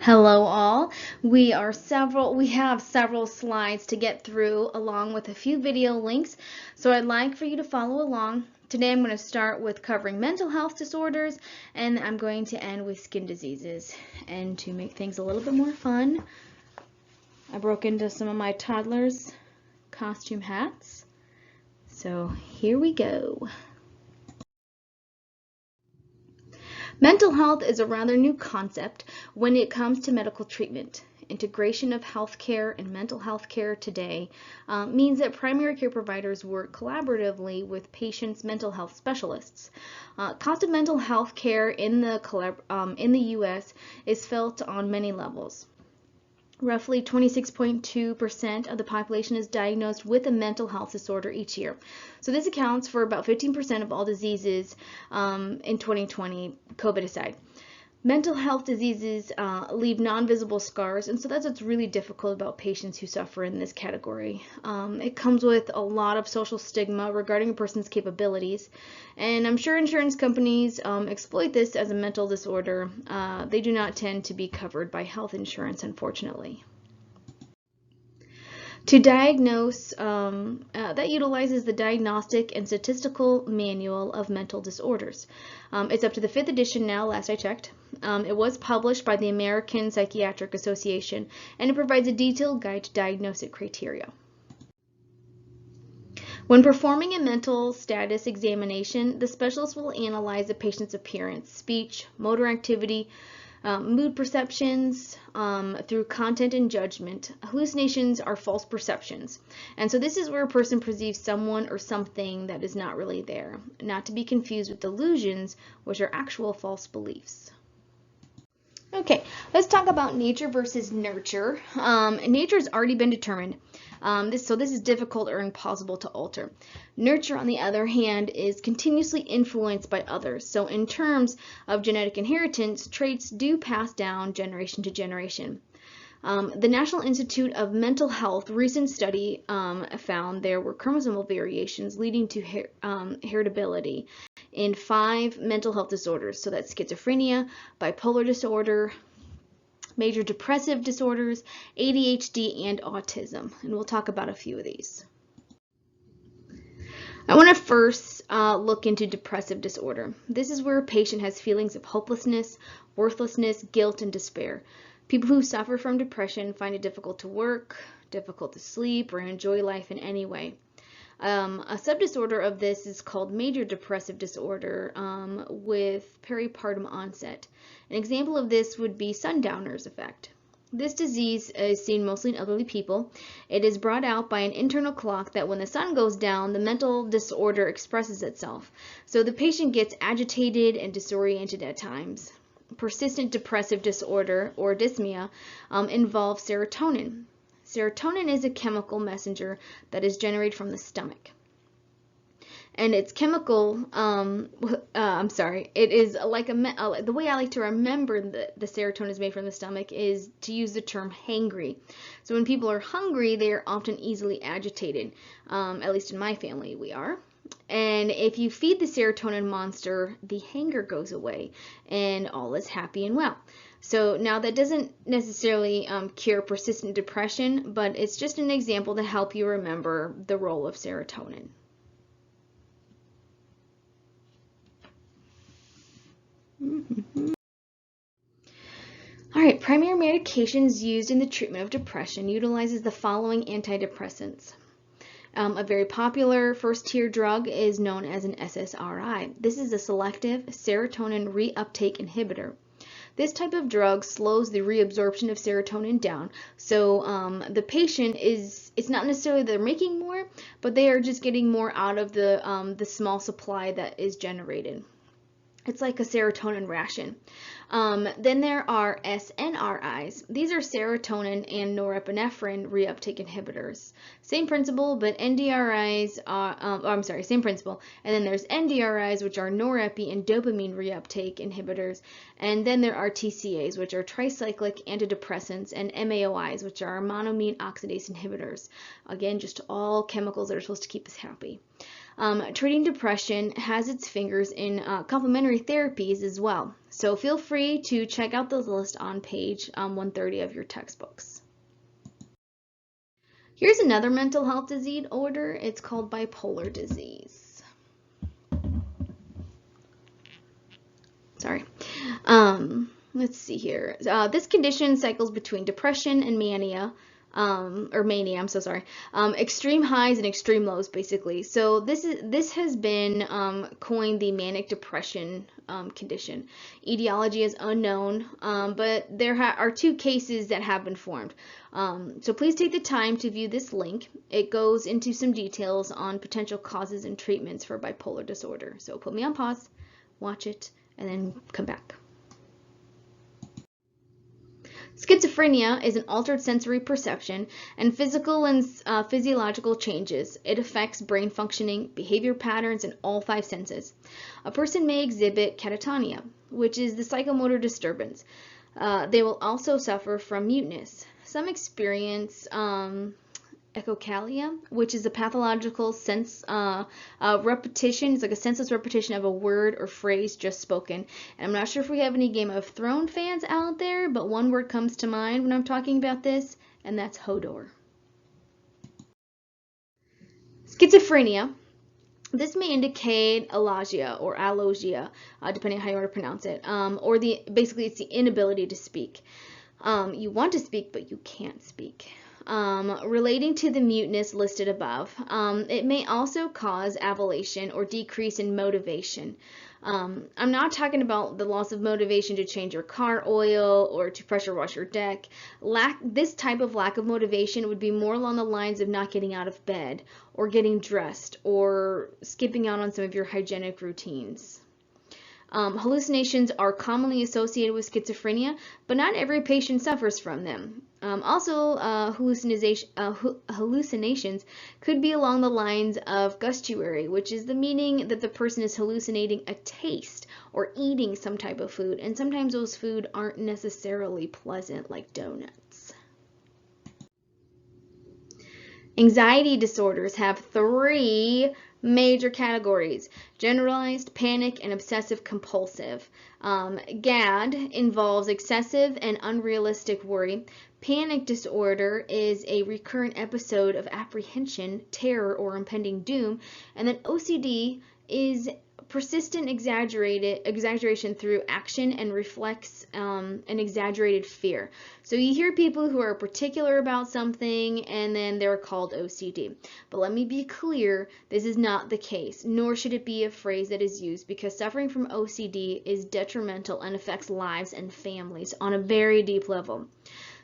Hello all. We have several slides to get through along with a few video links. So I'd like for you to follow along. Today I'm going to start with covering mental health disorders and I'm going to end with skin diseases. And to make things a little bit more fun, I broke into some of my toddlers' costume hats. So here we go. Mental health is a rather new concept when it comes to medical treatment. Integration of healthcare and mental health care today means that primary care providers work collaboratively with patients' mental health specialists. Cost of mental health care in the U.S. is felt on many levels. Roughly 26.2% of the population is diagnosed with a mental health disorder each year. So this accounts for about 15% of all diseases in 2020, COVID aside. Mental health diseases leave non-visible scars, and so that's what's really difficult about patients who suffer in this category. It comes with a lot of social stigma regarding a person's capabilities, and I'm sure insurance companies exploit this as a mental disorder. They do not tend to be covered by health insurance, unfortunately. To diagnose, that utilizes the Diagnostic and Statistical Manual of Mental Disorders. It's up to the 5th edition now, last I checked. It was published by the American Psychiatric Association, and it provides a detailed guide to diagnostic criteria. When performing a mental status examination, the specialist will analyze the patient's appearance, speech, motor activity, mood perceptions through content and judgment. Hallucinations are false perceptions. And so this is where a person perceives someone or something that is not really there, not to be confused with delusions, which are actual false beliefs. Okay, let's talk about nature versus nurture. Nature has already been determined. So this is difficult or impossible to alter. Nurture, on the other hand, is continuously influenced by others. So in terms of genetic inheritance, traits do pass down generation to generation. The National Institute of Mental Health recent study found there were chromosomal variations leading to heritability in 5 mental health disorders. So that's schizophrenia, bipolar disorder, major depressive disorders, ADHD, and autism. And we'll talk about a few of these. I want to first look into depressive disorder. This is where a patient has feelings of hopelessness, worthlessness, guilt, and despair. People who suffer from depression find it difficult to work, difficult to sleep, or enjoy life in any way. A subdisorder of this is called major depressive disorder with peripartum onset. An example of this would be sundowner's effect. This disease is seen mostly in elderly people. It is brought out by an internal clock that when the sun goes down, the mental disorder expresses itself. So the patient gets agitated and disoriented at times. Persistent depressive disorder, or dysmia, involves serotonin. Serotonin is a chemical messenger that is generated from the stomach. And it's chemical, it is like the way I like to remember the serotonin is made from the stomach is to use the term hangry. So when people are hungry, they are often easily agitated. At least in my family, we are. And if you feed the serotonin monster, the hunger goes away and all is happy and well. So now that doesn't necessarily cure persistent depression, but it's just an example to help you remember the role of serotonin. All right, primary medications used in the treatment of depression utilizes the following antidepressants. A very popular first-tier drug is known as an SSRI. This is a selective serotonin reuptake inhibitor. This type of drug slows the reabsorption of serotonin down, so the patient it's not necessarily they're making more, but they are just getting more out of the small supply that is generated. It's like a serotonin ration. Then there are SNRIs. These are serotonin and norepinephrine reuptake inhibitors. Same principle, but NDRIs are, same principle. And then there's NDRIs, which are norepi and dopamine reuptake inhibitors. And then there are TCAs, which are tricyclic antidepressants, and MAOIs, which are monoamine oxidase inhibitors. Again, just all chemicals that are supposed to keep us happy. Treating depression has its fingers in complementary therapies as well. So feel free to check out the list on page 130 of your textbooks. Here's another mental health disorder. It's called bipolar disease. Sorry. Let's see here. This condition cycles between depression and mania. I'm so sorry. Extreme highs and extreme lows, basically. So this has been coined the manic depression condition. Etiology is unknown, but there are 2 cases that have been formed. So please take the time to view this link. It goes into some details on potential causes and treatments for bipolar disorder. So put me on pause, watch it, and then come back. Schizophrenia is an altered sensory perception and physical and physiological changes. It affects brain functioning, behavior patterns, and all 5 senses. A person may exhibit catatonia, which is the psychomotor disturbance. They will also suffer from muteness. Some experience echolalia, which is a pathological sense repetition. It's like a senseless repetition of a word or phrase just spoken. And I'm not sure if we have any Game of Thrones fans out there, but one word comes to mind when I'm talking about this, and that's Hodor. Schizophrenia. This may indicate alogia or allogia, depending on how you want to pronounce it, or basically it's the inability to speak. You want to speak, but you can't speak. Relating to the muteness listed above, it may also cause avulsion or decrease in motivation. I'm not talking about the loss of motivation to change your car oil or to pressure wash your deck. This type of lack of motivation would be more along the lines of not getting out of bed or getting dressed or skipping out on some of your hygienic routines. Hallucinations are commonly associated with schizophrenia, but not every patient suffers from them. Hallucinations could be along the lines of gustatory, which is the meaning that the person is hallucinating a taste or eating some type of food, and sometimes those food aren't necessarily pleasant, like donuts. Anxiety disorders have 3 major categories: generalized, panic, and obsessive compulsive. GAD involves excessive and unrealistic worry. Panic disorder is a recurrent episode of apprehension, terror, or impending doom. And then OCD is persistent exaggeration through action and reflects an exaggerated fear. So you hear people who are particular about something and then they're called OCD. But let me be clear, this is not the case, nor should it be a phrase that is used, because suffering from OCD is detrimental and affects lives and families on a very deep level.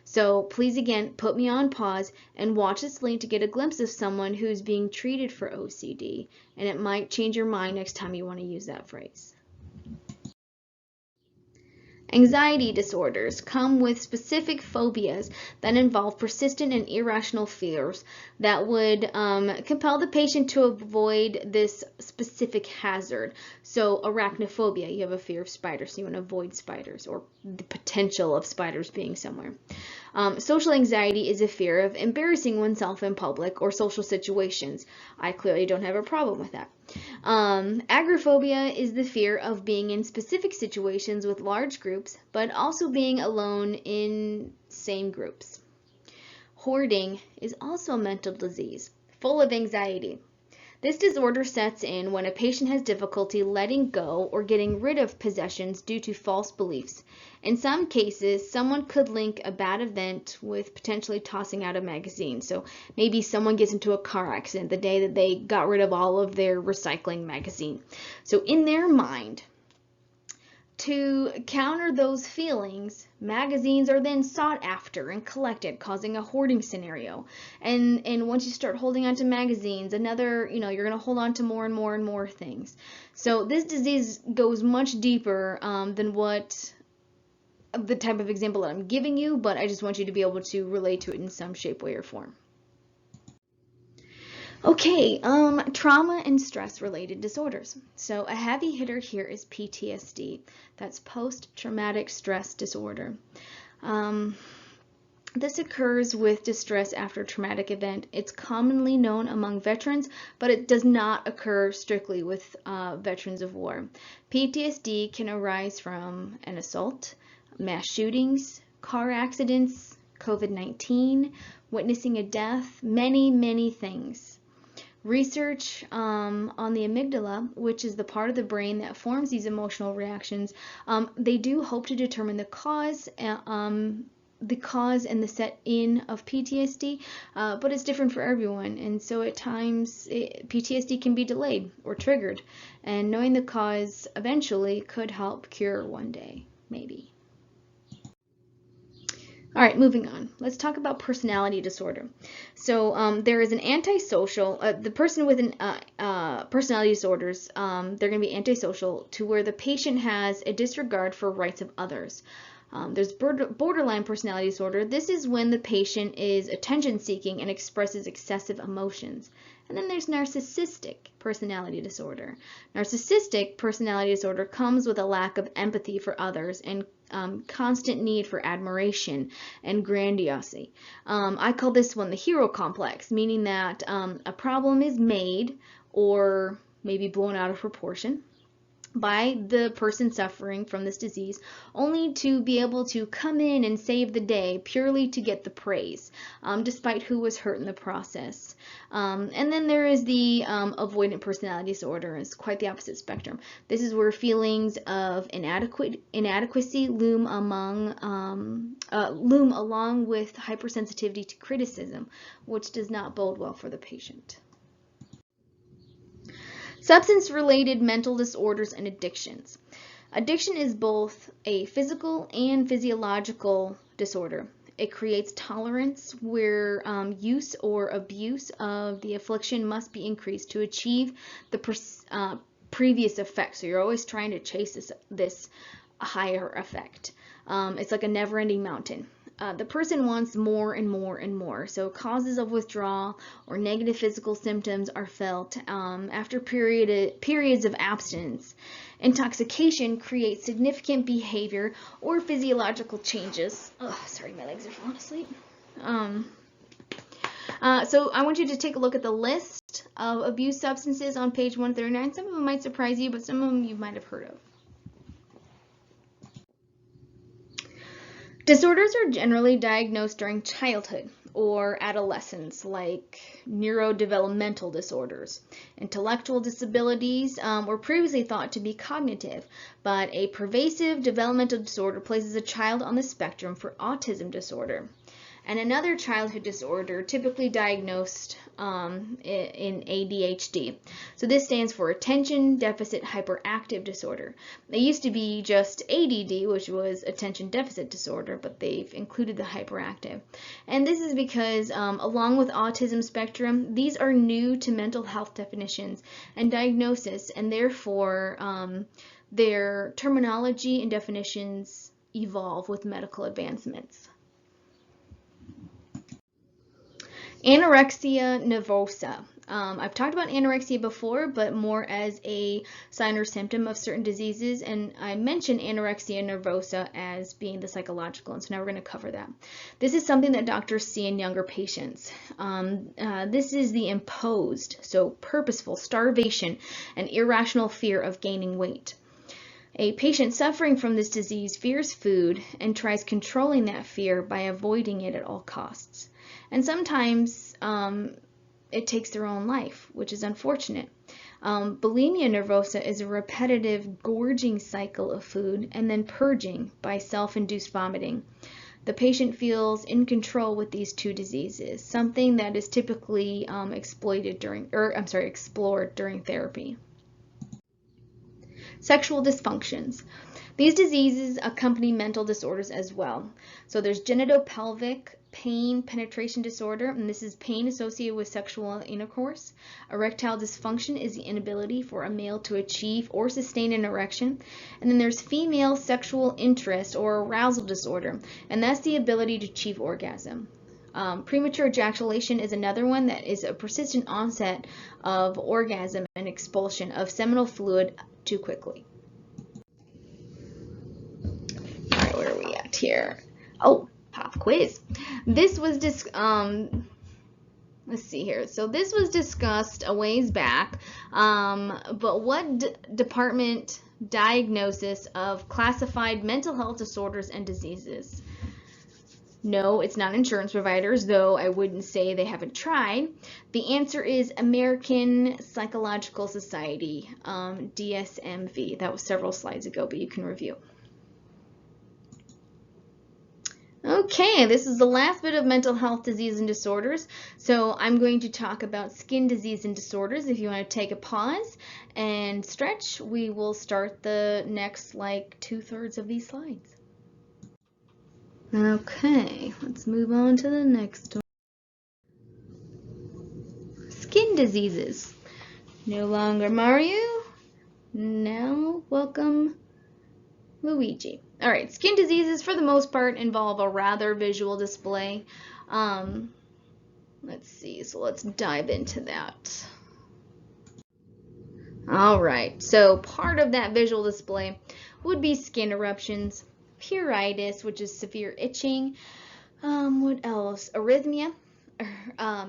So please, again, put me on pause and watch this link to get a glimpse of someone who's being treated for OCD, and it might change your mind next time you want to use that phrase. Anxiety disorders come with specific phobias that involve persistent and irrational fears that would compel the patient to avoid this specific hazard. So arachnophobia, you have a fear of spiders, so you want to avoid spiders or the potential of spiders being somewhere. Social anxiety is a fear of embarrassing oneself in public or social situations. I clearly don't have a problem with that. Agoraphobia is the fear of being in specific situations with large groups, but also being alone in same groups. Hoarding is also a mental disease, full of anxiety. This disorder sets in when a patient has difficulty letting go or getting rid of possessions due to false beliefs. In some cases, someone could link a bad event with potentially tossing out a magazine. So maybe someone gets into a car accident the day that they got rid of all of their recycling magazine. So in their mind, to counter those feelings, magazines are then sought after and collected, causing a hoarding scenario. And once you start holding on to magazines, you're going to hold on to more and more and more things. So this disease goes much deeper than what the type of example that I'm giving you, but I just want you to be able to relate to it in some shape, way, or form. Okay, trauma and stress-related disorders. So a heavy hitter here is PTSD. That's post-traumatic stress disorder. This occurs with distress after a traumatic event. It's commonly known among veterans, but it does not occur strictly with veterans of war. PTSD can arise from an assault, mass shootings, car accidents, COVID-19, witnessing a death, many things. Research on the amygdala, which is the part of the brain that forms these emotional reactions, they do hope to determine the cause and the set-in of PTSD, but it's different for everyone, and so at times PTSD can be delayed or triggered, and knowing the cause eventually could help cure one day, maybe. All right, moving on. Let's talk about personality disorder. So there is an antisocial, the person with an personality disorders, they're going to be antisocial to where the patient has a disregard for rights of others. There's borderline personality disorder. This is when the patient is attention-seeking and expresses excessive emotions. And then there's narcissistic personality disorder. Narcissistic personality disorder comes with a lack of empathy for others and constant need for admiration and grandiosity. I call this one the hero complex, meaning that a problem is made or maybe blown out of proportion by the person suffering from this disease, only to be able to come in and save the day purely to get the praise, despite who was hurt in the process. And then there is the avoidant personality disorder. It's quite the opposite spectrum. This is where feelings of inadequacy loom along with hypersensitivity to criticism, which does not bode well for the patient. Substance-related mental disorders and addictions. Addiction is both a physical and physiological disorder. It creates tolerance where use or abuse of the affliction must be increased to achieve the previous effect. So you're always trying to chase this higher effect. It's like a never-ending mountain. The person wants more and more and more. So causes of withdrawal or negative physical symptoms are felt after periods of abstinence. Intoxication creates significant behavior or physiological changes. Oh, sorry, my legs are falling asleep. So I want you to take a look at the list of abused substances on page 139. Some of them might surprise you, but some of them you might have heard of. Disorders are generally diagnosed during childhood or adolescence, like neurodevelopmental disorders. Intellectual disabilities were previously thought to be cognitive, but a pervasive developmental disorder places a child on the spectrum for autism disorder. And another childhood disorder typically diagnosed in ADHD. So this stands for Attention Deficit Hyperactive Disorder. It used to be just ADD, which was Attention Deficit Disorder, but they've included the hyperactive. And this is because along with autism spectrum, these are new to mental health definitions and diagnosis, and therefore their terminology and definitions evolve with medical advancements. Anorexia nervosa. I've talked about anorexia before, but more as a sign or symptom of certain diseases, and I mentioned anorexia nervosa as being the psychological, and so now we're going to cover that. This is something that doctors see in younger patients. This is the imposed, so purposeful starvation and irrational fear of gaining weight. A patient suffering from this disease fears food and tries controlling that fear by avoiding it at all costs. And sometimes it takes their own life, which is unfortunate. Bulimia nervosa is a repetitive gorging cycle of food and then purging by self-induced vomiting. The patient feels in control with these two diseases, something that is typically explored during therapy. Sexual dysfunctions. These diseases accompany mental disorders as well. So there's genitopelvic pain penetration disorder, and this is pain associated with sexual intercourse. Erectile dysfunction is the inability for a male to achieve or sustain an erection. And then there's female sexual interest or arousal disorder, and that's the ability to achieve orgasm. Premature ejaculation is another one that is a persistent onset of orgasm and expulsion of seminal fluid too quickly. All right, where are we at here? Oh, Pop quiz. This was let's see here. So this was discussed a ways back, but what department diagnosis of classified mental health disorders and diseases? No, it's not insurance providers, though I wouldn't say they haven't tried. The answer is American Psychological Society, DSMV. That was several slides ago, but you can review. Okay, this is the last bit of mental health disease and disorders. So I'm going to talk about skin disease and disorders. If you want to take a pause and stretch, we will start the next like 2/3 of these slides. Okay, let's move on to the next one. Skin diseases. No longer Mario. Now welcome Luigi. All right, skin diseases for the most part involve a rather visual display. Let's see, so let's dive into that. All right, so part of that visual display would be skin eruptions, pruritus, which is severe itching. What else? Arrhythmia.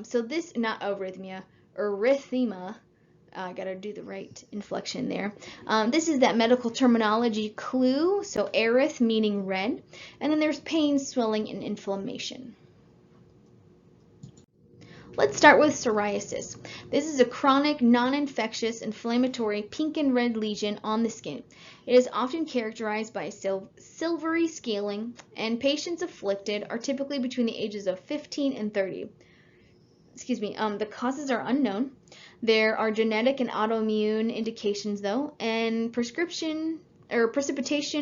So this, not arrhythmia, erythema. I gotta do the right inflection there. This is that medical terminology clue. So eryth meaning red, and then there's pain, swelling, and inflammation. Let's start with psoriasis. This is a chronic, non-infectious, inflammatory pink and red lesion on the skin. It is often characterized by silvery scaling, and patients afflicted are typically between the ages of 15 and 30. The causes are unknown. There are genetic and autoimmune indications though, and precipitation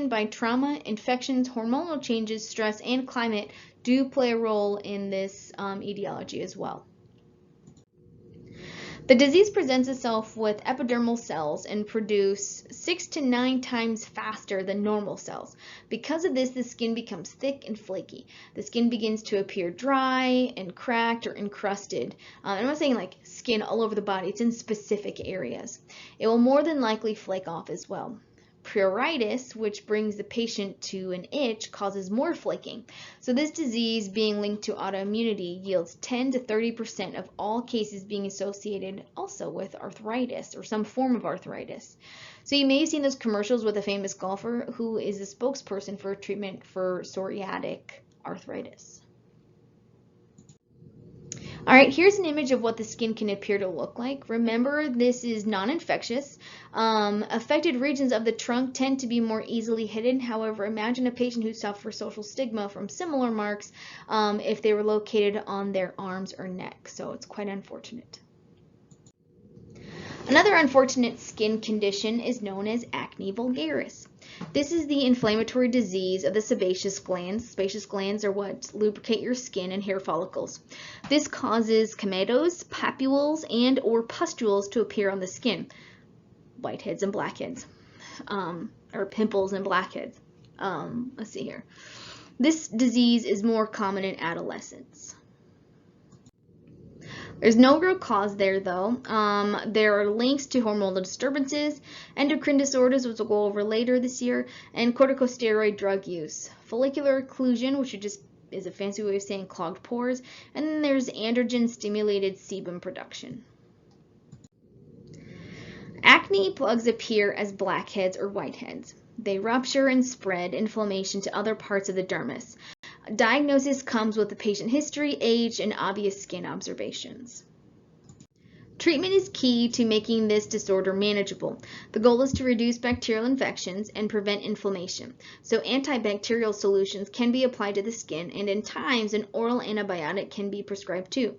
by trauma, infections, hormonal changes, stress, and climate do play a role in this etiology as well. The disease presents itself with epidermal cells and produce 6 to 9 times faster than normal cells. Because of this, the skin becomes thick and flaky. The skin begins to appear dry and cracked or encrusted. I'm not saying like skin all over the body, it's in specific areas. It will more than likely flake off as well. Pruritus, which brings the patient to an itch, causes more flaking. So this disease, being linked to autoimmunity, yields 10 to 30% of all cases being associated also with arthritis or some form of arthritis. So you may have seen those commercials with a famous golfer who is a spokesperson for treatment for psoriatic arthritis. All right, here's an image of what the skin can appear to look like. Remember, this is non-infectious. Affected regions of the trunk tend to be more easily hidden. However, imagine a patient who suffers social stigma from similar marks if they were located on their arms or neck. So it's quite unfortunate. Another unfortunate skin condition is known as acne vulgaris. This is the inflammatory disease of the sebaceous glands. Sebaceous glands are what lubricate your skin and hair follicles. This causes comedos, papules, and or pustules to appear on the skin. Whiteheads and blackheads, or pimples and blackheads. Let's see here. This disease is more common in adolescents. There's no real cause there though. There are links to hormonal disturbances, endocrine disorders, which we'll go over later this year, and corticosteroid drug use. Follicular occlusion, which is a fancy way of saying clogged pores, and then there's androgen-stimulated sebum production. Acne plugs appear as blackheads or whiteheads. They rupture and spread inflammation to other parts of the dermis. Diagnosis comes with the patient history, age, and obvious skin observations. Treatment is key to making this disorder manageable. The goal is to reduce bacterial infections and prevent inflammation. So antibacterial solutions can be applied to the skin, and in times an oral antibiotic can be prescribed too.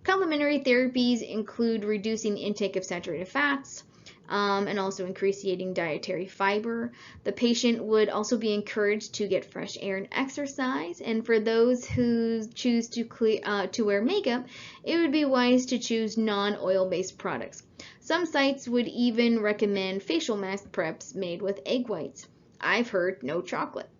Complementary therapies include reducing the intake of saturated fats, and also increasing dietary fiber. The patient would also be encouraged to get fresh air and exercise, and for those who choose to wear makeup, it would be wise to choose non-oil-based products. Some sites would even recommend facial mask preps made with egg whites. I've heard no chocolate.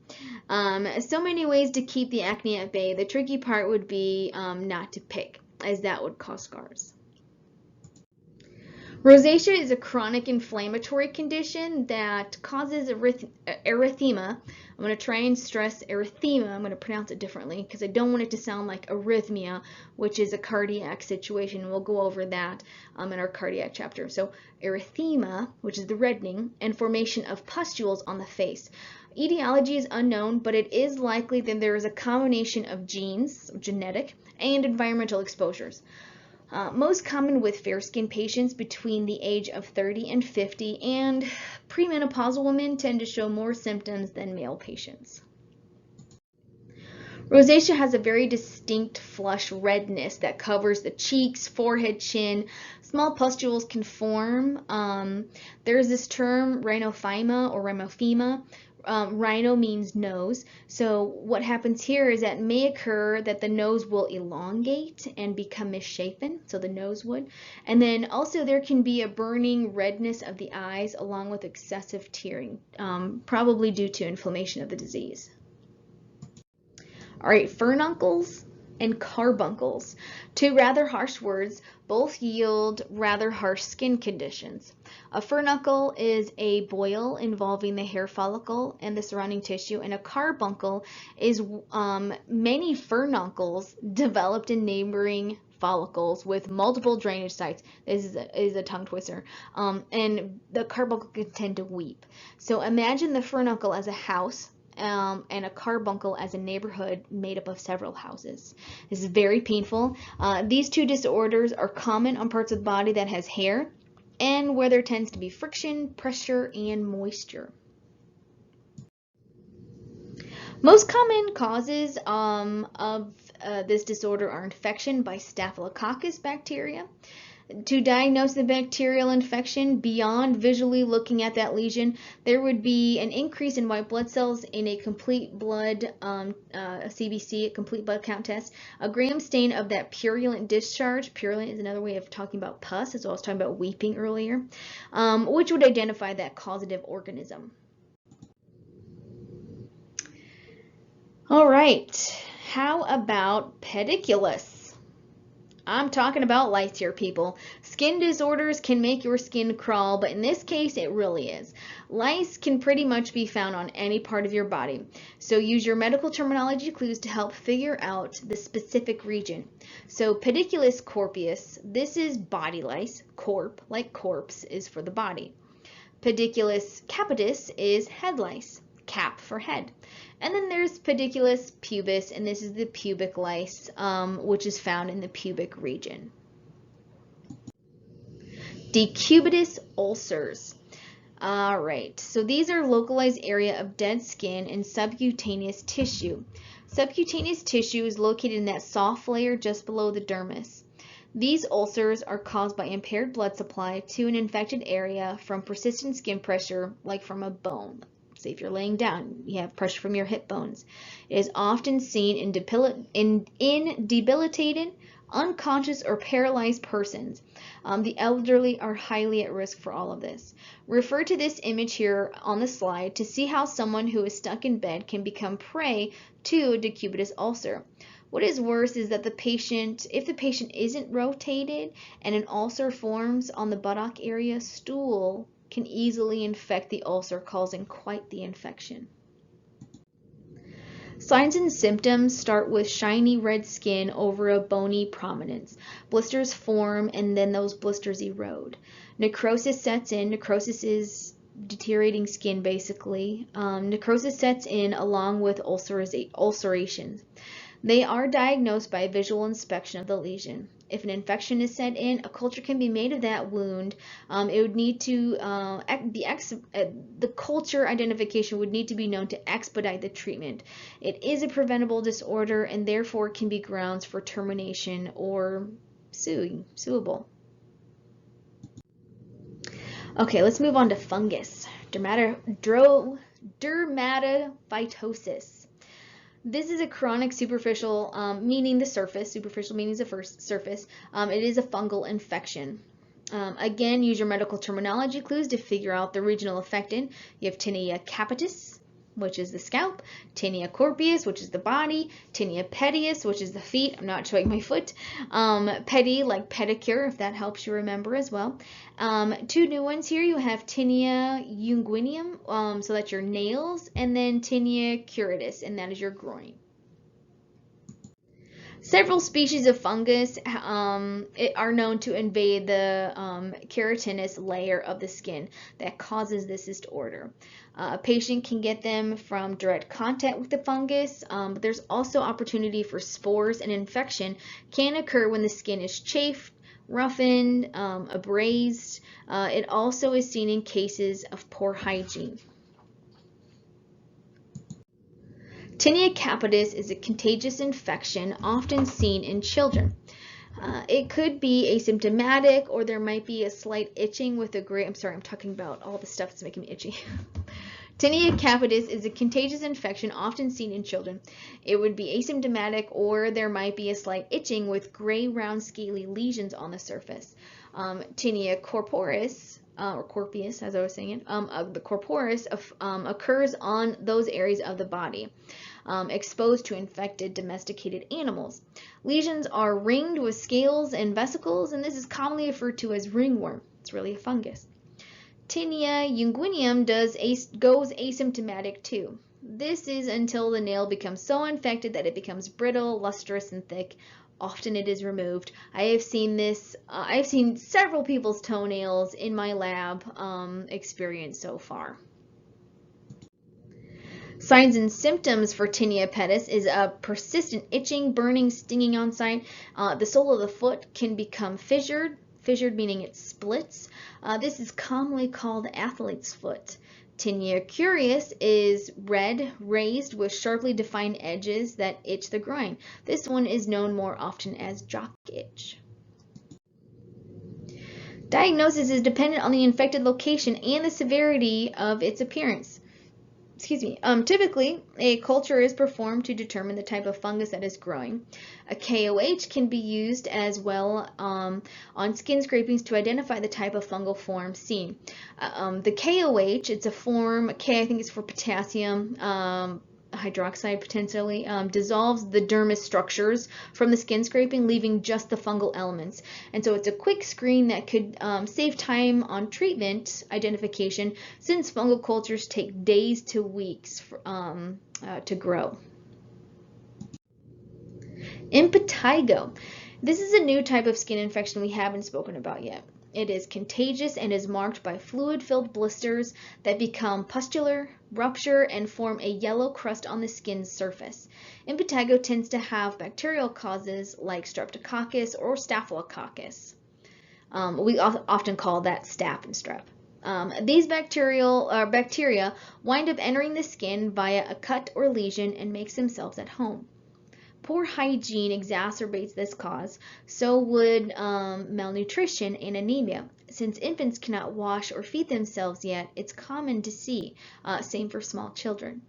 So many ways to keep the acne at bay. The tricky part would be not to pick, as that would cause scars. Rosacea is a chronic inflammatory condition that causes erythema. I'm going to try and stress erythema. I'm going to pronounce it differently because I don't want it to sound like arrhythmia, which is a cardiac situation. We'll go over that in our cardiac chapter. So erythema, which is the reddening, and formation of pustules on the face. Etiology is unknown, but it is likely that there is a combination of genes, genetic, and environmental exposures. Most common with fair-skinned patients between the age of 30 and 50, and premenopausal women tend to show more symptoms than male patients. Rosacea has a very distinct flush redness that covers the cheeks, forehead, chin. Small pustules can form. There's this term rhinophyma or rhinophema. Rhino means nose. So what happens here is that it may occur that the nose will elongate and become misshapen, so the nose would. And then also there can be a burning redness of the eyes along with excessive tearing, probably due to inflammation of the disease. All right, furuncles and carbuncles, two rather harsh words, both yield rather harsh skin conditions. A furuncle is a boil involving the hair follicle and the surrounding tissue, and a carbuncle is many furuncles developed in neighboring follicles with multiple drainage sites. This is a tongue twister. And the carbuncle can tend to weep. So imagine the furuncle as a house, and a carbuncle as a neighborhood made up of several houses. This is very painful. These two disorders are common on parts of the body that has hair and where there tends to be friction, pressure, and moisture. Most common causes of this disorder are infection by Staphylococcus bacteria. To diagnose the bacterial infection beyond visually looking at that lesion, there would be an increase in white blood cells in a complete blood, a CBC, a complete blood count test, a gram stain of that purulent discharge. Purulent is another way of talking about pus, as well as talking about weeping earlier, which would identify that causative organism. All right, how about pediculus? I'm talking about lice here, people. Skin disorders can make your skin crawl, but in this case, it really is. Lice can pretty much be found on any part of your body, so use your medical terminology clues to help figure out the specific region. So pediculus corpus, this is body lice. Corp, like corpse, is for the body. Pediculus capitis is head lice. Cap for head. And then there's Pediculus pubis, and this is the pubic lice, which is found in the pubic region. Decubitus ulcers. All right, so these are localized area of dead skin and subcutaneous tissue. Subcutaneous tissue is located in that soft layer just below the dermis. These ulcers are caused by impaired blood supply to an infected area from persistent skin pressure, like from a bone. Say if you're laying down, you have pressure from your hip bones. It is often seen in debilitated, unconscious, or paralyzed persons. The elderly are highly at risk for all of this. Refer to this image here on the slide to see how someone who is stuck in bed can become prey to a decubitus ulcer. What is worse is that if the patient isn't rotated and an ulcer forms on the buttock area, stool can easily infect the ulcer, causing quite the infection. Signs and symptoms start with shiny red skin over a bony prominence. Blisters form and then those blisters erode. Necrosis sets in. Necrosis is deteriorating skin basically. Necrosis sets in along with ulcerations. They are diagnosed by visual inspection of the lesion. If an infection is set in, a culture can be made of that wound. It would need to the culture identification would need to be known to expedite the treatment. It is a preventable disorder and therefore can be grounds for termination or suable. Okay, let's move on to fungus. Dermatophytosis. This is a chronic superficial, meaning the surface. Superficial meaning the surface. It is a fungal infection. Again, use your medical terminology clues to figure out the regional affected. You have Tinea capitis, which is the scalp, tinea corporeus, which is the body, tinea pedis, which is the feet. I'm not showing my foot. Pedi, like pedicure, if that helps you remember as well. Two new ones here. You have tinea unguineum, so that's your nails, and then tinea curetis, and that is your groin. Several species of fungus are known to invade the keratinous layer of the skin that causes this disorder. A patient can get them from direct contact with the fungus, but there's also opportunity for spores, and infection can occur when the skin is chafed, roughened, abrased. It also is seen in cases of poor hygiene. Tinea capitis is a contagious infection often seen in children. It could be asymptomatic, or there might be a slight itching with a gray. I'm sorry, I'm talking about all the stuff that's making me itchy. Tinea capitis is a contagious infection often seen in children. It would be asymptomatic, or there might be a slight itching with gray, round, scaly lesions on the surface. Tinea corporis, or corpius, as I was saying it, the corporis occurs on those areas of the body exposed to infected domesticated animals. Lesions are ringed with scales and vesicles, and this is commonly referred to as ringworm. It's really a fungus. Tinea unguineum goes asymptomatic too. This is until the nail becomes so infected that it becomes brittle, lustrous, and thick. Often it is removed. I have seen this. I've seen several people's toenails in my lab experience so far. Signs and symptoms for tinea pedis is a persistent itching, burning, stinging on site. The sole of the foot can become fissured meaning it splits. This is commonly called athlete's foot. Tinea cureus is red, raised with sharply defined edges that itch the groin. This one is known more often as jock itch. Diagnosis is dependent on the infected location and the severity of its appearance. Typically, a culture is performed to determine the type of fungus that is growing. A KOH can be used as well on skin scrapings to identify the type of fungal form seen. The KOH, it's a form, K I think is for potassium hydroxide potentially, dissolves the dermis structures from the skin scraping, leaving just the fungal elements. And so it's a quick screen that could save time on treatment identification, since fungal cultures take days to weeks to grow. Impetigo. This is a new type of skin infection we haven't spoken about yet. It is contagious and is marked by fluid-filled blisters that become pustular, rupture, and form a yellow crust on the skin's surface. Impetigo tends to have bacterial causes like Streptococcus or Staphylococcus. We often call that staph and strep. These bacteria wind up entering the skin via a cut or lesion and makes themselves at home. Poor hygiene exacerbates this cause, so would malnutrition and anemia. Since infants cannot wash or feed themselves yet, it's common to see. Same for small children.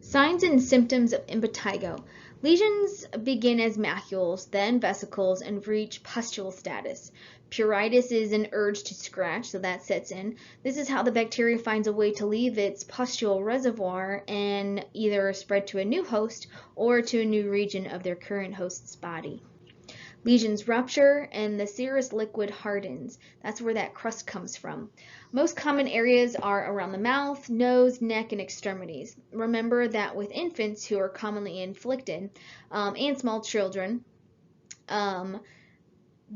Signs and symptoms of impetigo. Lesions begin as macules, then vesicles, and reach pustule status. Pruritus is an urge to scratch, so that sets in. This is how the bacteria finds a way to leave its pustule reservoir and either spread to a new host or to a new region of their current host's body. Lesions rupture and the serous liquid hardens. That's where that crust comes from. Most common areas are around the mouth, nose, neck, and extremities. Remember that with infants who are commonly inflicted and small children,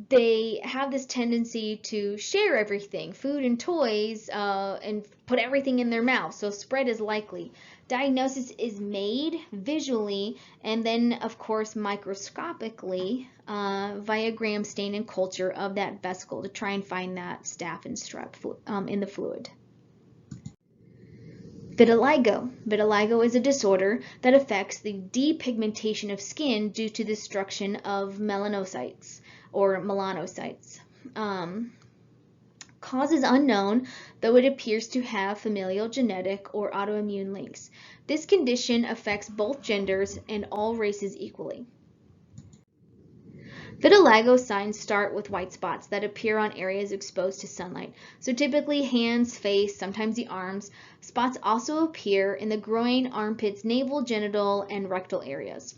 they have this tendency to share everything, food and toys, and put everything in their mouth, so spread is likely. Diagnosis is made visually and then, of course, microscopically via Gram stain and culture of that vesicle to try and find that staph and strep in the fluid. Vitiligo. Vitiligo is a disorder that affects the depigmentation of skin due to destruction of melanocytes or melanocytes. Cause is unknown, though it appears to have familial, genetic, or autoimmune links. This condition affects both genders and all races equally. Vitiligo signs start with white spots that appear on areas exposed to sunlight. So typically hands, face, sometimes the arms. Spots also appear in the groin, armpits, navel, genital, and rectal areas.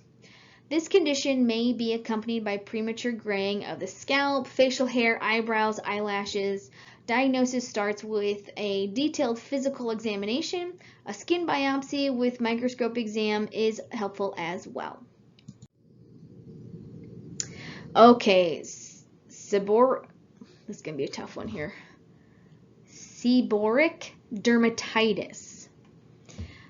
This condition may be accompanied by premature graying of the scalp, facial hair, eyebrows, eyelashes. Diagnosis starts with a detailed physical examination. A skin biopsy with microscope exam is helpful as well. Okay, this is going to be a tough one here. Seborrheic dermatitis.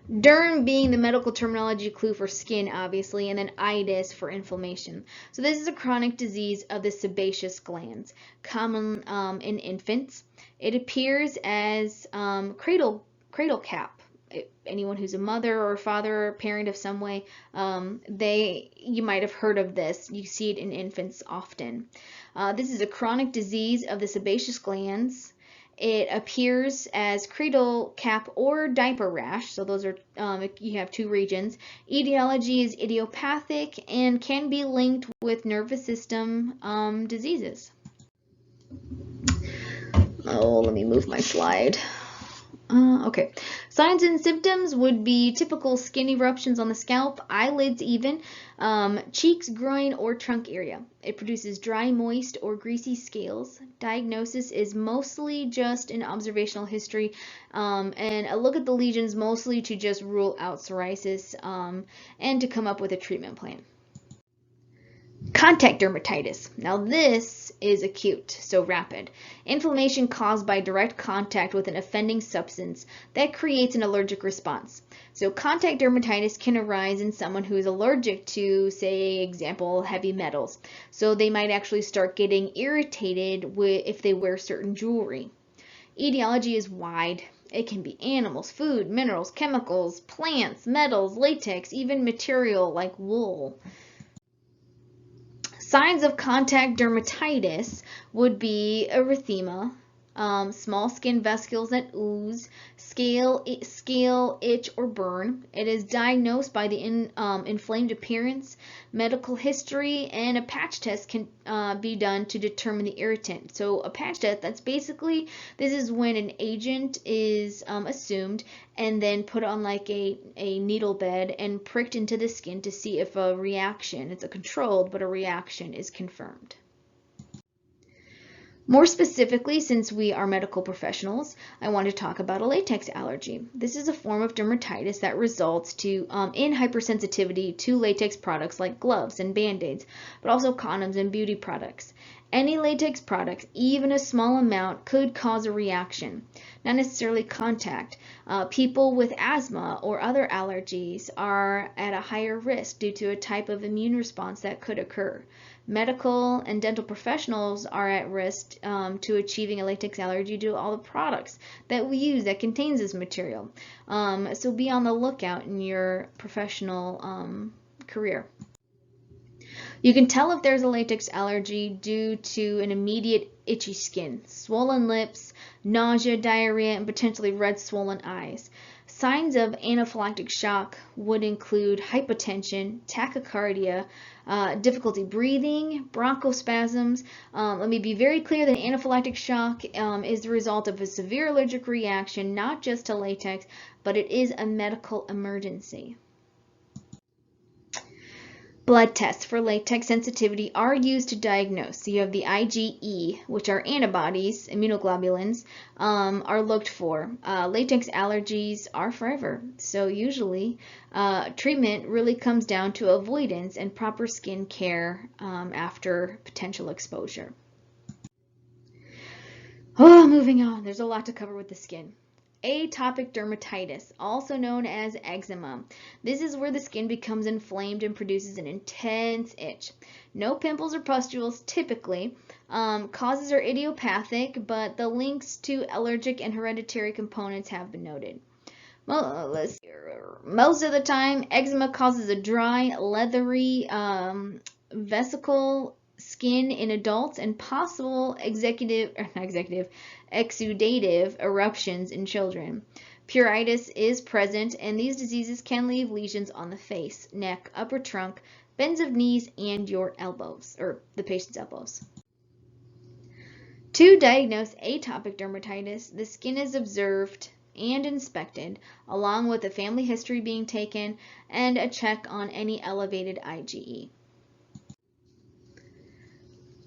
Derm being the medical terminology clue for skin, obviously, and then itis for inflammation. So this is a chronic disease of the sebaceous glands, common in infants. It appears as cradle cap. Anyone who's a mother or father or parent of some way, you might have heard of this. You see it in infants often. This is a chronic disease of the sebaceous glands. It appears as cradle cap or diaper rash. So those are, you have two regions. Etiology is idiopathic and can be linked with nervous system diseases. Oh, let me move my slide. Okay, signs and symptoms would be typical skin eruptions on the scalp, eyelids even, cheeks, groin, or trunk area. It produces dry, moist, or greasy scales. Diagnosis is mostly just an observational history, and a look at the lesions mostly to just rule out psoriasis and to come up with a treatment plan. Contact dermatitis. Now this is acute, so rapid. Inflammation caused by direct contact with an offending substance that creates an allergic response. So contact dermatitis can arise in someone who is allergic to, say, example, heavy metals. So they might actually start getting irritated if they wear certain jewelry. Etiology is wide. It can be animals, food, minerals, chemicals, plants, metals, latex, even material like wool. Signs of contact dermatitis would be erythema, small skin vesicles that ooze, scale, itch, or burn. It is diagnosed by the inflamed appearance, medical history, and a patch test can be done to determine the irritant. So a patch test, this is when an agent is assumed and then put on like a needle bed and pricked into the skin to see if a reaction, it's a controlled, but a reaction is confirmed. More specifically, since we are medical professionals, I want to talk about a latex allergy. This is a form of dermatitis that results in hypersensitivity to latex products like gloves and band-aids, but also condoms and beauty products. Any latex product, even a small amount, could cause a reaction, not necessarily contact. People with asthma or other allergies are at a higher risk due to a type of immune response that could occur. Medical and dental professionals are at risk to achieving a latex allergy due to all the products that we use that contains this material. So be on the lookout in your professional career. You can tell if there's a latex allergy due to an immediate itchy skin, swollen lips, nausea, diarrhea, and potentially red swollen eyes. Signs of anaphylactic shock would include hypotension, tachycardia, difficulty breathing, bronchospasms. Let me be very clear that anaphylactic shock is the result of a severe allergic reaction, not just to latex, but it is a medical emergency. Blood tests for latex sensitivity are used to diagnose. So you have the IgE, which are antibodies, immunoglobulins, are looked for. Latex allergies are forever. So usually treatment really comes down to avoidance and proper skin care after potential exposure. Oh, moving on. There's a lot to cover with the skin. Atopic dermatitis, also known as eczema. This is where the skin becomes inflamed and produces an intense itch. No pimples or pustules typically. Causes are idiopathic, but the links to allergic and hereditary components have been noted. Most of the time, eczema causes a dry, leathery, vesicle skin in adults and possible exudative eruptions in children. Pruritus is present, and these diseases can leave lesions on the face, neck, upper trunk, bends of knees, and your elbows, or the patient's elbows. To diagnose atopic dermatitis, the skin is observed and inspected, along with a family history being taken and a check on any elevated IgE.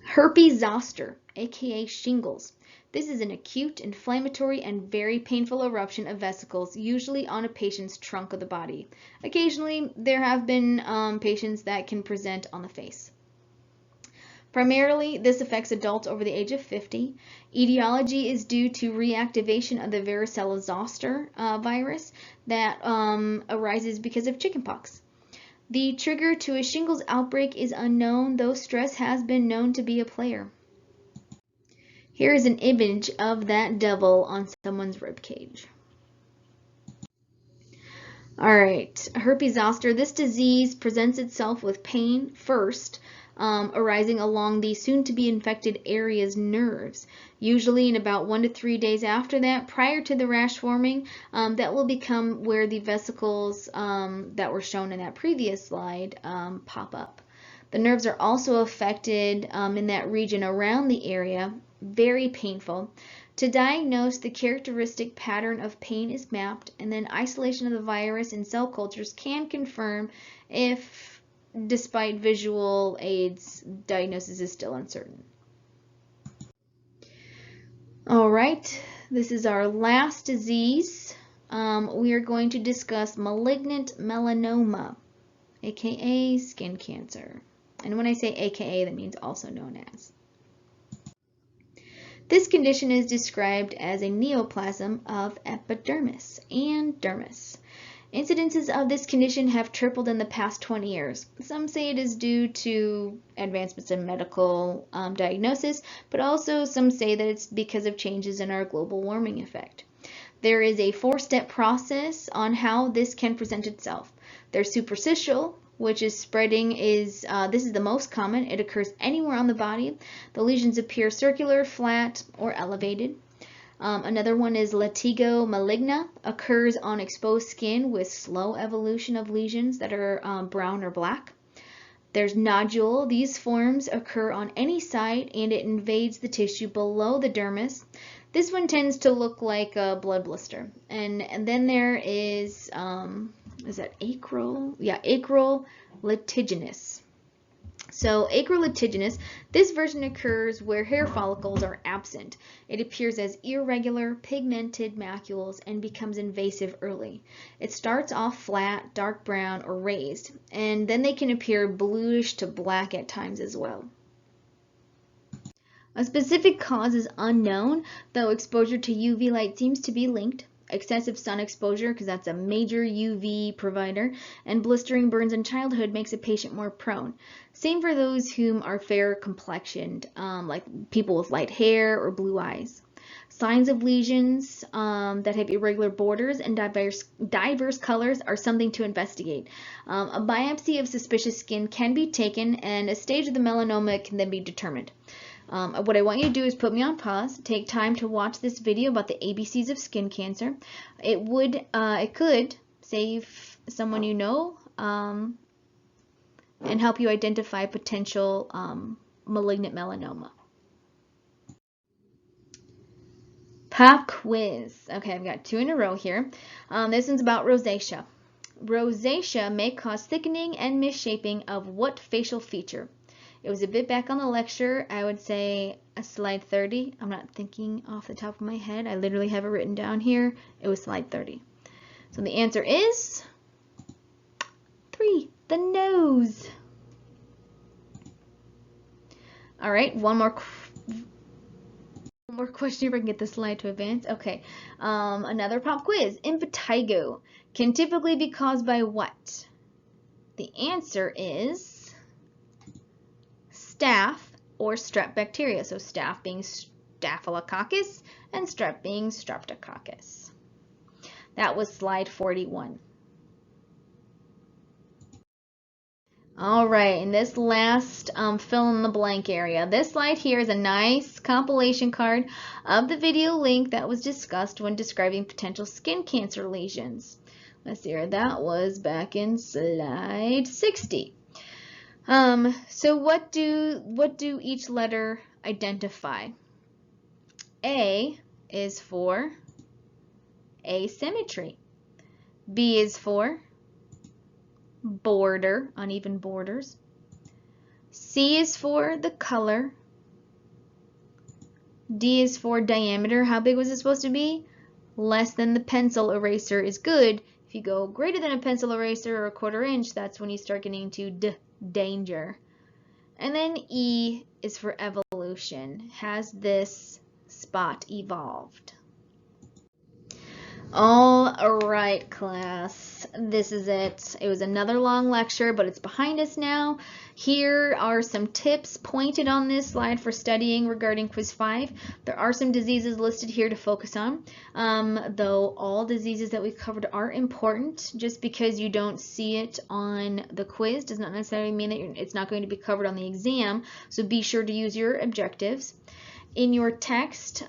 Herpes zoster, aka shingles. This is an acute, inflammatory, and very painful eruption of vesicles, usually on a patient's trunk of the body. Occasionally, there have been patients that can present on the face. Primarily, this affects adults over the age of 50. Etiology is due to reactivation of the varicella zoster virus that arises because of chickenpox. The trigger to a shingles outbreak is unknown, though stress has been known to be a player. Here is an image of that devil on someone's rib cage. All right, herpes zoster. This disease presents itself with pain first, arising along the soon-to-be infected area's nerves. Usually in about 1 to 3 days after that, prior to the rash forming, that will become where the vesicles that were shown in that previous slide pop up. The nerves are also affected in that region around the area, very painful. To diagnose, the characteristic pattern of pain is mapped, and then isolation of the virus in cell cultures can confirm if, despite visual aids, diagnosis is still uncertain. All right, this is our last disease. We are going to discuss malignant melanoma, aka skin cancer. And when I say aka, that means also known as. This condition is described as a neoplasm of epidermis and dermis. Incidences of this condition have tripled in the past 20 years. Some say it is due to advancements in medical diagnosis, but also some say that it's because of changes in our global warming effect. There is a 4-step process on how this can present itself. There's superficial, which is spreading, this is the most common. It occurs anywhere on the body. The lesions appear circular, flat, or elevated. Another one is latigo maligna, occurs on exposed skin with slow evolution of lesions that are brown or black. There's nodule. These forms occur on any site and it invades the tissue below the dermis. This one tends to look like a blood blister. And then there is that acral? Yeah, acral litiginous. So acral litiginous, this version occurs where hair follicles are absent. It appears as irregular, pigmented macules and becomes invasive early. It starts off flat, dark brown, or raised, and then they can appear bluish to black at times as well. A specific cause is unknown, though exposure to UV light seems to be linked. Excessive sun exposure, because that's a major UV provider, and blistering burns in childhood makes a patient more prone. Same for those whom are fair complexioned, like people with light hair or blue eyes. Signs of lesions that have irregular borders and diverse colors are something to investigate. A biopsy of suspicious skin can be taken, and a stage of the melanoma can then be determined. What I want you to do is put me on pause, take time to watch this video about the ABCs of skin cancer. It could save someone you know and help you identify potential malignant melanoma. Pop quiz. Okay, I've got 2 in a row here. This one's about rosacea. Rosacea may cause thickening and misshaping of what facial feature? It was a bit back on the lecture. I would say a slide 30. I'm not thinking off the top of my head. I literally have it written down here. It was slide 30. So the answer is 3, the nose. All right, one more question if I can get the slide to advance. Okay, another pop quiz. Impetigo can typically be caused by what? The answer is staph or strep bacteria. So staph being Staphylococcus and strep being Streptococcus. That was slide 41. All right, in this last fill in the blank area, this slide here is a nice compilation card of the video link that was discussed when describing potential skin cancer lesions. Let's see here, that was back in slide 60. So what do each letter identify? A is for asymmetry. B is for border, uneven borders. C is for the color. D is for diameter. How big was it supposed to be? Less than the pencil eraser is good. If you go greater than a pencil eraser or a 1/4 inch, that's when you start getting into danger. And then E is for evolution. Has this spot evolved? All right, class, this is it. It was another long lecture, but it's behind us now. Here are some tips pointed on this slide for studying regarding Quiz 5. There are some diseases listed here to focus on, though all diseases that we've covered are important. Just because you don't see it on the quiz does not necessarily mean that it's not going to be covered on the exam, so be sure to use your objectives. In your text,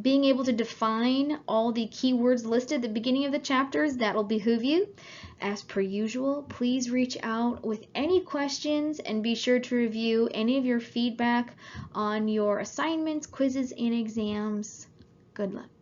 being able to define all the keywords listed at the beginning of the chapters, that will behoove you. As per usual, please reach out with any questions and be sure to review any of your feedback on your assignments, quizzes, and exams. Good luck.